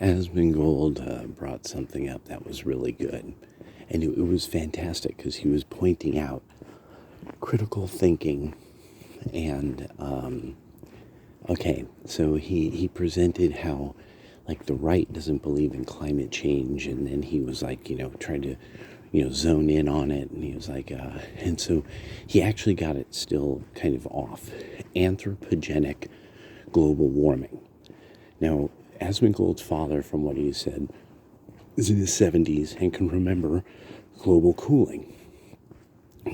Asmongold brought something up that was really good. And it was fantastic because he was pointing out critical thinking. And, okay, so he presented how, like, the right doesn't believe in climate change. And then he was, like, trying to, zone in on it. And he was like, and so he actually got it still kind of off. Anthropogenic global warming. Now, Asmongold's father, from what he said, is in his 70s and can remember global cooling.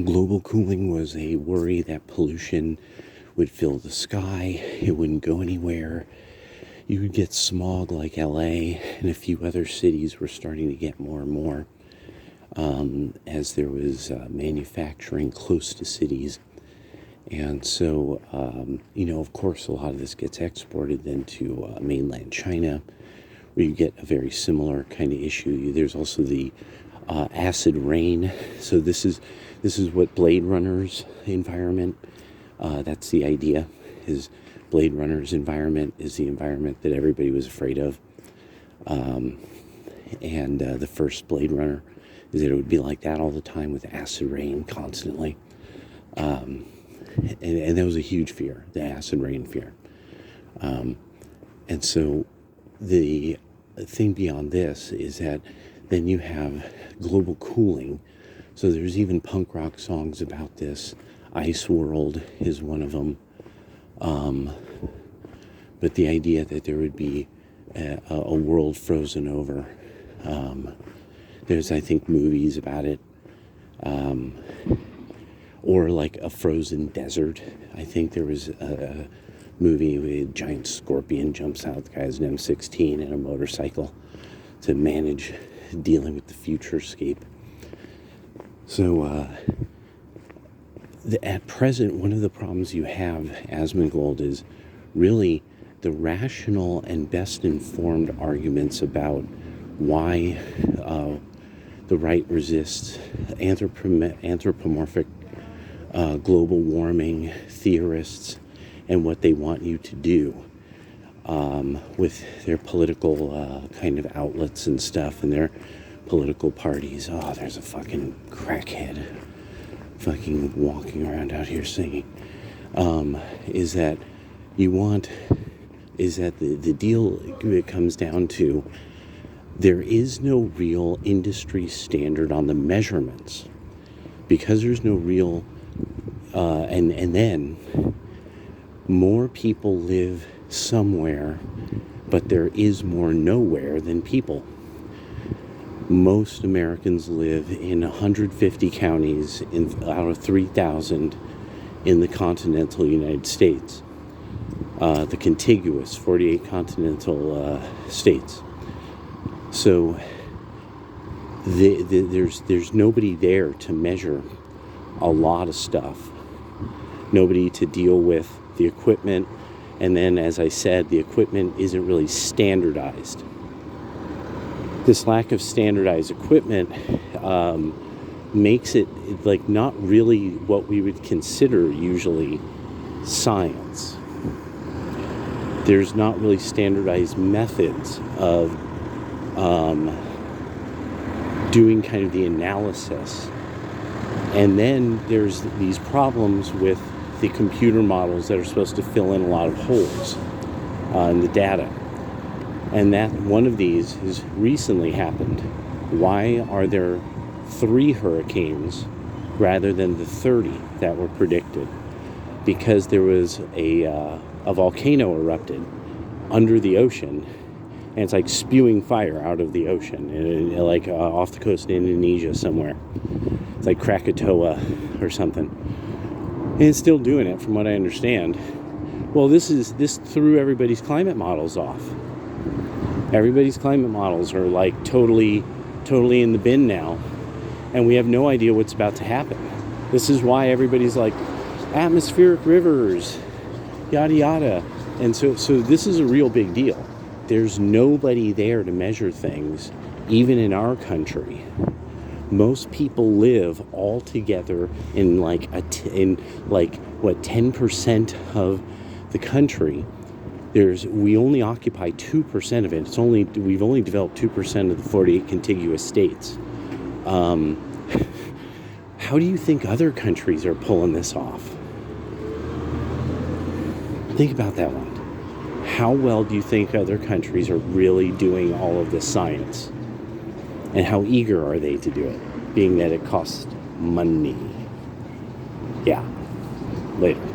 Global cooling was a worry that pollution would fill the sky, it wouldn't go anywhere. You would get smog like LA, and a few other cities were starting to get more and more as there was manufacturing close to cities. And so, of course, a lot of this gets exported then to mainland China, where you get a very similar kind of issue. There's also the acid rain. So this is what Blade Runner's environment. That's the idea. Is Blade Runner's environment is the environment that everybody was afraid of. And the first Blade Runner is that it would be like that all the time with acid rain constantly. And that was a huge fear, the acid rain fear. And so the thing beyond this is that then you have global cooling. So there's even punk rock songs about this. Ice World is one of them. But the idea that there would be a world frozen over. There's, I think, movies about it. Or like a frozen desert. I think there was a movie where a giant scorpion jumps out. The guy's an M16 and a motorcycle to manage dealing with the futurescape. So at present, one of the problems you have, Asmongold, is really the rational and best informed arguments about why the right resists anthropomorphic global warming theorists and what they want you to do with their political kind of outlets and stuff and their political parties. Oh, there's a fucking crackhead fucking walking around out here singing. Is that the deal it comes down to, there is no real industry standard on the measurements because there's no real and then more people live somewhere, but there is more nowhere than people. Most Americans live in 150 counties out of 3,000 in the continental United States, the contiguous 48 continental states. So there's nobody there to measure a lot of stuff, nobody to deal with the equipment, and then, as I said, the equipment isn't really standardized. This lack of standardized equipment makes it like not really what we would consider usually science. There's not really standardized methods of doing kind of the analysis. And then there's these problems with the computer models that are supposed to fill in a lot of holes in the data. And that one of these has recently happened. Why are there 3 hurricanes rather than the 30 that were predicted? Because there was a volcano erupted under the ocean, and it's like spewing fire out of the ocean, like off the coast of Indonesia somewhere. It's like Krakatoa or something. And it's still doing it, from what I understand. Well, this threw everybody's climate models off. Everybody's climate models are like totally in the bin now, and we have no idea what's about to happen. This is why everybody's like atmospheric rivers, yada yada. And so this is a real big deal. There's nobody there to measure things, even in our country. Most people live all together in like 10% of the country, We only occupy 2% of it. We've only developed 2% of the 48 contiguous states. How do you think other countries are pulling this off? Think about that one. How well do you think other countries are really doing all of this science? And how eager are they to do it, being that it costs money? Yeah. Later.